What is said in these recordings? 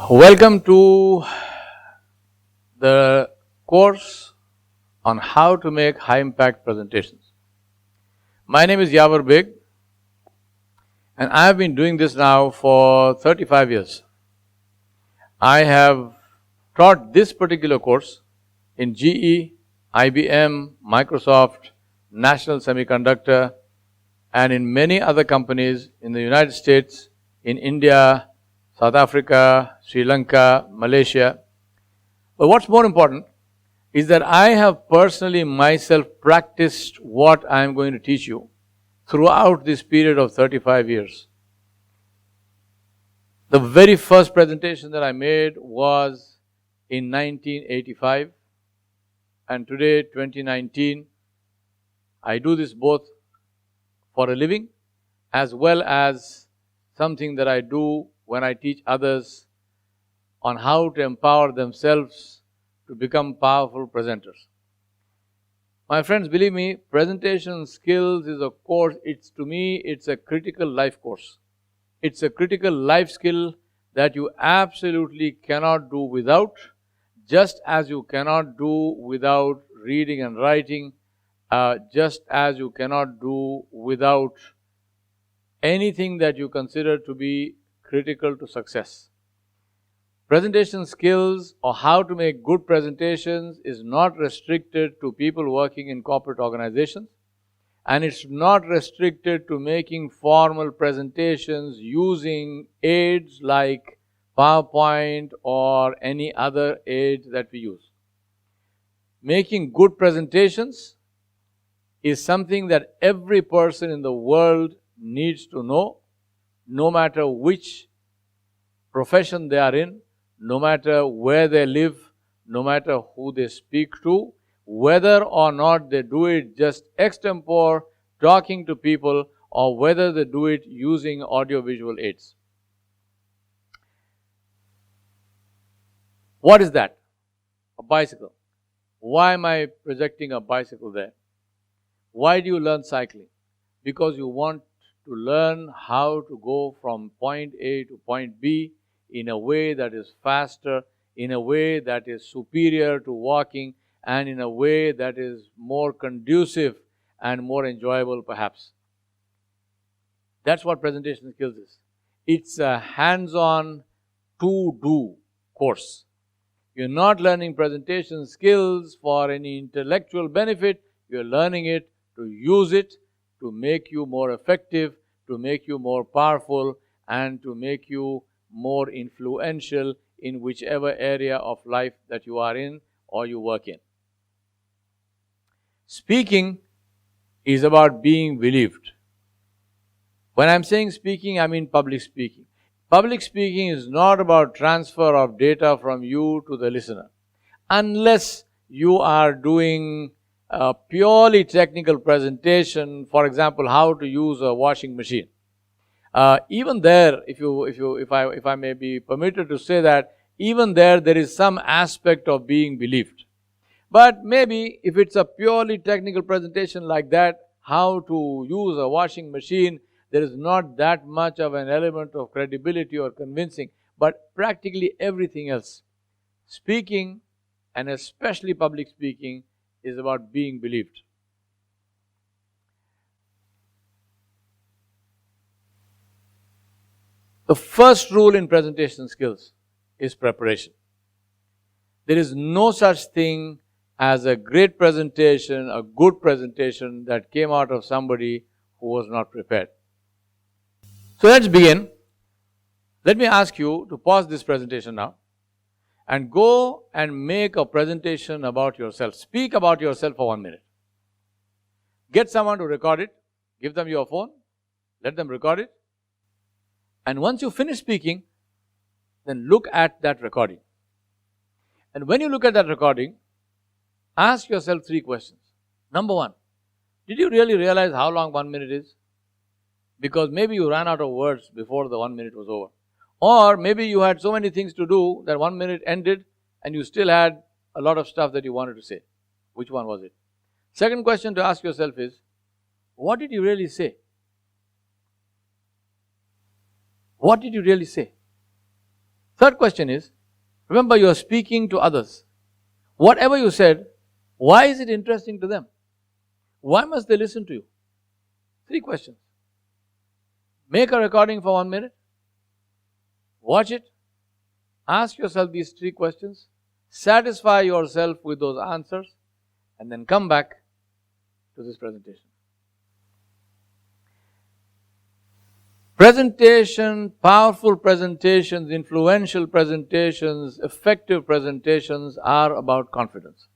Welcome to the course on how to make high impact presentations. My name is Yawar Baig and I have been doing this now for 35 years. I have taught this particular course in GE, IBM, Microsoft, National Semiconductor, and in many other companies in the United States, in India, South Africa, Sri Lanka, Malaysia. But what's more important is that I have personally myself practiced what I am going to teach you throughout this period of 35 years. The very first presentation that I made was in 1985, and today, 2019, I do this both for a living as well as something that I do when I teach others on how to empower themselves to become powerful presenters. My friends, believe me, presentation skills is a course. To me, it's a critical life course. It's a critical life skill that you absolutely cannot do without, just as you cannot do without reading and writing, just as you cannot do without anything that you consider to be critical to success. Presentation skills or how to make good presentations is not restricted to people working in corporate organizations, and it's not restricted to making formal presentations using aids like PowerPoint or any other aids that we use. Making good presentations is something that every person in the world needs to know, no matter which profession they are in, no matter where they live, no matter who they speak to, whether or not they do it just extempore, talking to people, or whether they do it using audio-visual aids. What is that? A bicycle. Why am I projecting a bicycle there? Why do you learn cycling? Because you want to learn how to go from point A to point B in a way that is faster, in a way that is superior to walking, and in a way that is more conducive and more enjoyable perhaps. That's what presentation skills is. It's a hands-on to-do course. You're not learning presentation skills for any intellectual benefit. You're learning it to use it to make you more effective, to make you more powerful, and to make you more influential in whichever area of life that you are in or you work in. Speaking is about being believed. When I'm saying speaking, I mean public speaking. Public speaking is not about transfer of data from you to the listener. Unless you are doing a purely technical presentation, for example, how to use a washing machine. Even there, if I may be permitted to say that, even there is some aspect of being believed. But maybe if it's a purely technical presentation like that, how to use a washing machine, there is not that much of an element of credibility or convincing. But practically everything else, speaking, and especially public speaking, is about being believed. The first rule in presentation skills is preparation. There is no such thing as a great presentation, a good presentation that came out of somebody who was not prepared. So let's begin. Let me ask you to pause this presentation now and go and make a presentation about yourself. Speak about yourself for 1 minute. Get someone to record it. Give them your phone. Let them record it. And once you finish speaking, then look at that recording. And when you look at that recording, ask yourself 3 questions. Number 1, did you really realize how long 1 minute is? Because maybe you ran out of words before the 1 minute was over. Or maybe you had so many things to do that 1 minute ended and you still had a lot of stuff that you wanted to say. Which one was it? Second question to ask yourself is, what did you really say? What did you really say? Third question is, remember you are speaking to others. Whatever you said, why is it interesting to them? Why must they listen to you? 3 questions. Make a recording for 1 minute. Watch it. Ask yourself these 3 questions. Satisfy yourself with those answers. And then come back to this presentation. Presentation, powerful presentations, influential presentations, effective presentations are about confidence.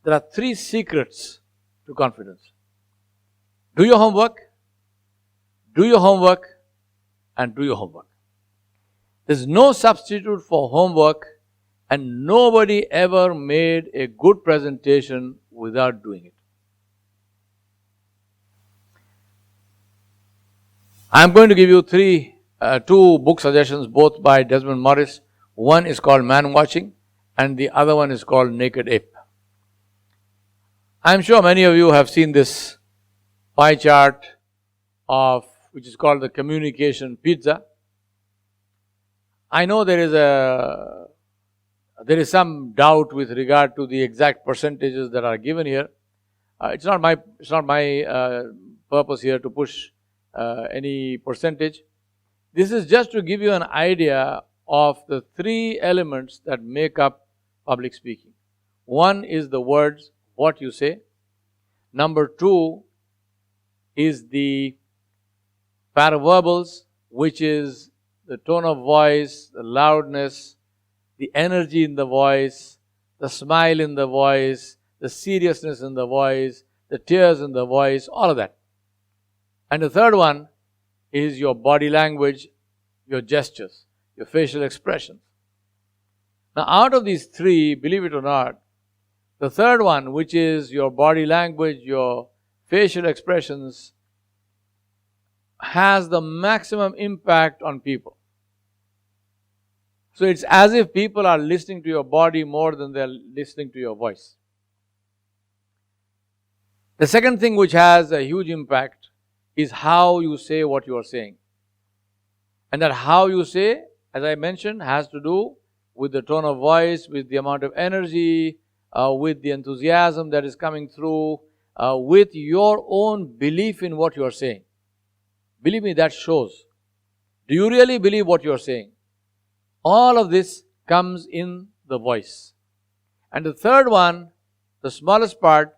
There are 3 secrets to confidence. Do your homework, do your homework, and do your homework. There's no substitute for homework, and nobody ever made a good presentation without doing it. I'm going to give you 2 book suggestions, both by Desmond Morris. One is called Man Watching, and the other one is called Naked Ape. I'm sure many of you have seen this pie chart which is called the communication pizza. I know there is some doubt with regard to the exact percentages that are given here. It's not my purpose here to push any percentage. This is just to give you an idea of the 3 elements that make up public speaking. One is the words, what you say. Number 2 is the paraverbals, which is the tone of voice, the loudness, the energy in the voice, the smile in the voice, the seriousness in the voice, the tears in the voice, all of that. And the third one is your body language, your gestures, your facial expressions. Now, out of these 3, believe it or not, the third one, which is your body language, your facial expressions, has the maximum impact on people. So it's as if people are listening to your body more than they're listening to your voice. The second thing which has a huge impact is how you say what you are saying. And that how you say, as I mentioned, has to do with the tone of voice, with the amount of energy, with the enthusiasm that is coming through, with your own belief in what you are saying. Believe me, that shows. Do you really believe what you are saying? All of this comes in the voice. And the third one, the smallest part,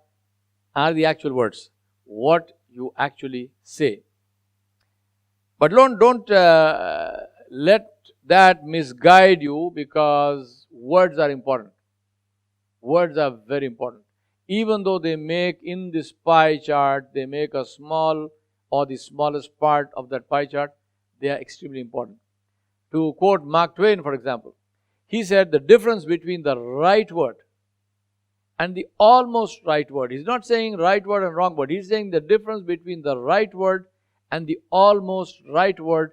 are the actual words. What you actually say. But don't let that misguide you, because words are important. Words are very important. Even though they make in this pie chart, they make a small or the smallest part of that pie chart, they are extremely important. To quote Mark Twain, for example, he said the difference between the right word and the almost right word. He's not saying right word and wrong word. He's saying the difference between the right word and the almost right word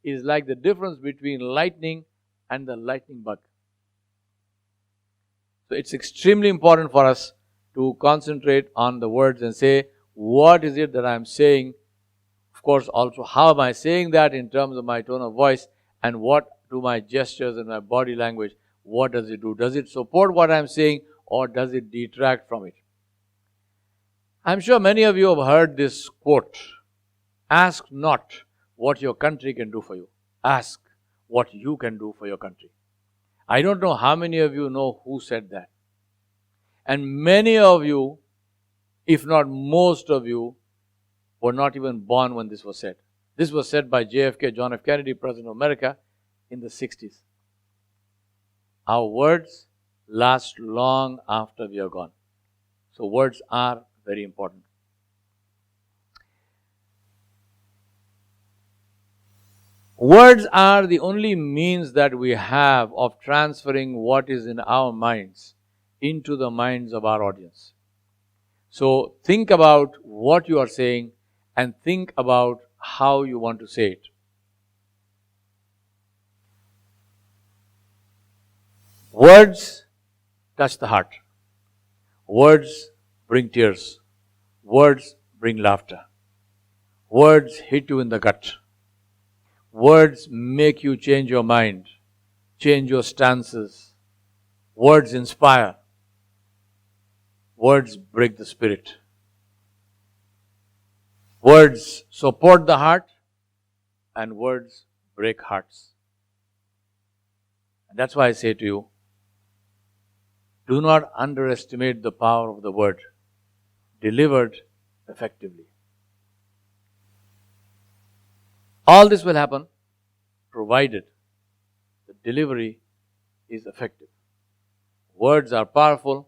is like the difference between lightning and the lightning bug. So it's extremely important for us to concentrate on the words and say, what is it that I'm saying? Of course, also, how am I saying that in terms of my tone of voice, and what do my gestures and my body language, what does it do? Does it support what I'm saying, or does it detract from it? I'm sure many of you have heard this quote, ask not what your country can do for you. Ask what you can do for your country. I don't know how many of you know who said that. And many of you, if not most of you, were not even born when this was said. This was said by JFK, John F. Kennedy, President of America, in the 60s. Our words last long after we are gone. So words are very important. Words are the only means that we have of transferring what is in our minds into the minds of our audience. So think about what you are saying and think about how you want to say it. Words touch the heart. Words bring tears. Words bring laughter. Words hit you in the gut. Words make you change your mind, change your stances. Words inspire. Words break the spirit. Words support the heart, and words break hearts. And that's why I say to you, do not underestimate the power of the word delivered effectively. All this will happen provided the delivery is effective. Words are powerful,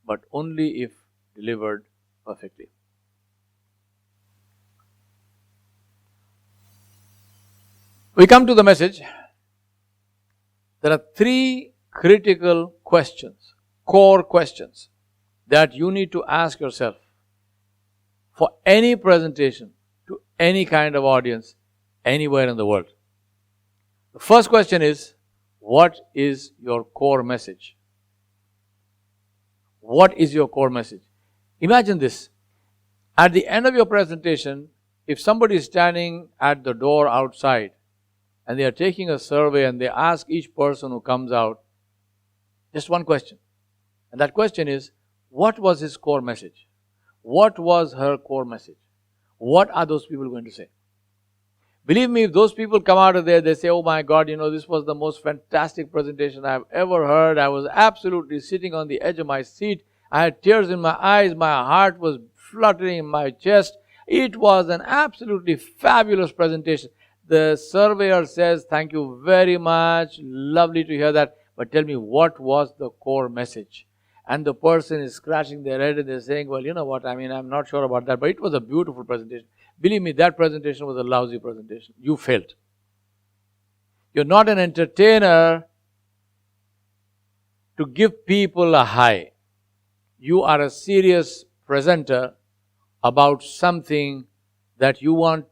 but only if delivered perfectly. We come to the message. There are three critical questions, core questions, that you need to ask yourself for any presentation to any kind of audience anywhere in the world. The first question is, what is your core message? What is your core message? Imagine this. At the end of your presentation, if somebody is standing at the door outside and they are taking a survey and they ask each person who comes out just one question. And that question is, what was his core message? What was her core message? What are those people going to say? Believe me, if those people come out of there, they say, oh my God, this was the most fantastic presentation I've ever heard. I was absolutely sitting on the edge of my seat. I had tears in my eyes. My heart was fluttering in my chest. It was an absolutely fabulous presentation. The surveyor says, thank you very much. Lovely to hear that. But tell me, what was the core message? And the person is scratching their head and they're saying, well, you know what, I'm not sure about that, but it was a beautiful presentation. Believe me, that presentation was a lousy presentation. You failed. You're not an entertainer to give people a high. You are a serious presenter about something that you want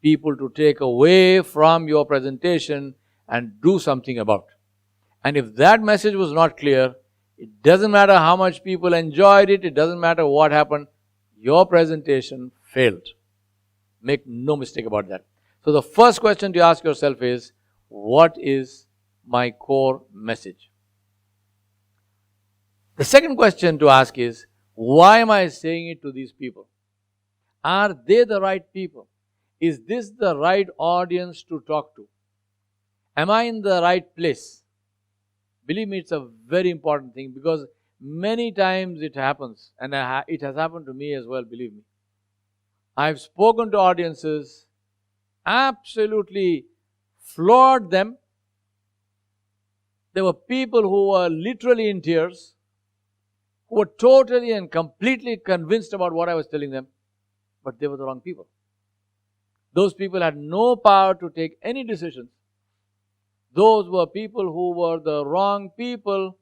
people to take away from your presentation and do something about. And if that message was not clear, it doesn't matter how much people enjoyed it, it doesn't matter what happened, your presentation failed. Make no mistake about that. So the first question to ask yourself is, what is my core message? The second question to ask is, why am I saying it to these people? Are they the right people? Is this the right audience to talk to? Am I in the right place? Believe me, it's a very important thing because many times it happens, and it has happened to me as well, believe me. I've spoken to audiences, absolutely floored them. There were people who were literally in tears, who were totally and completely convinced about what I was telling them, but they were the wrong people. Those people had no power to take any decisions. Those were people who were the wrong people,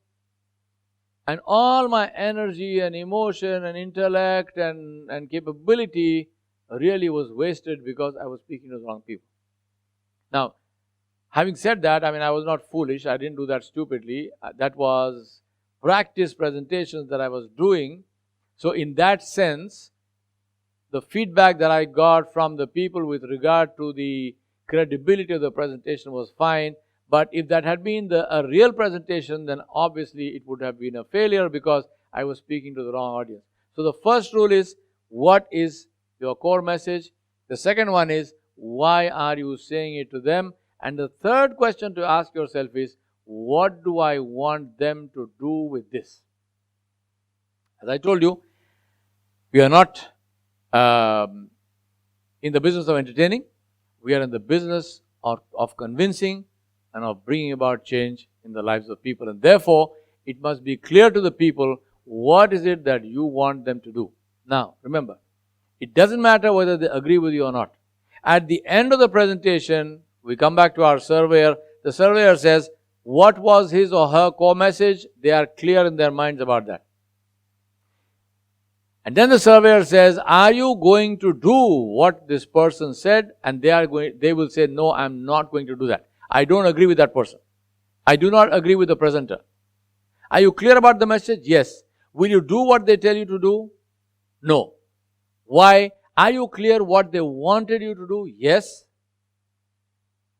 and all my energy and emotion and intellect and capability really was wasted because I was speaking to the wrong people. Now, having said that, I was not foolish. I didn't do that stupidly. That was practice presentations that I was doing. So in that sense, the feedback that I got from the people with regard to the credibility of the presentation was fine. But if that had been a real presentation, then obviously it would have been a failure because I was speaking to the wrong audience. So the first rule is, what is your core message? The second one is, why are you saying it to them? And the third question to ask yourself is, what do I want them to do with this? As I told you, we are not in the business of entertaining. We are in the business of convincing and of bringing about change in the lives of people. And therefore, it must be clear to the people, what is it that you want them to do? Now, remember, it doesn't matter whether they agree with you or not. At the end of the presentation, we come back to our surveyor. The surveyor says, what was his or her core message? They are clear in their minds about that. And then the surveyor says, are you going to do what this person said? And they will say, no, I'm not going to do that. I don't agree with that person. I do not agree with the presenter. Are you clear about the message? Yes. Will you do what they tell you to do? No. Why? Are you clear what they wanted you to do? Yes.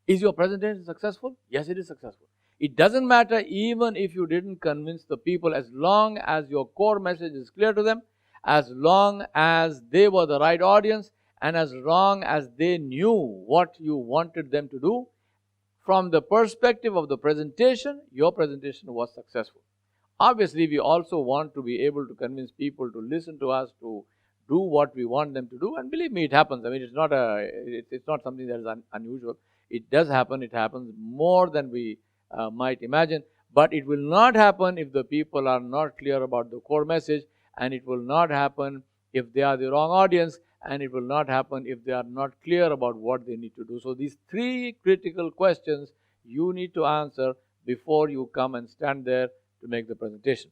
Is your presentation successful? Yes, it is successful. It doesn't matter even if you didn't convince the people, as long as your core message is clear to them, as long as they were the right audience, and as long as they knew what you wanted them to do. From the perspective of the presentation, your presentation was successful. Obviously, we also want to be able to convince people to listen to us, to do what we want them to do. And believe me, it happens. I mean, it's not something that is unusual. It does happen. It happens more than we might imagine. But it will not happen if the people are not clear about the core message, and it will not happen if they are the wrong audience, and it will not happen if they are not clear about what they need to do. So these three critical questions you need to answer before you come and stand there to make the presentation.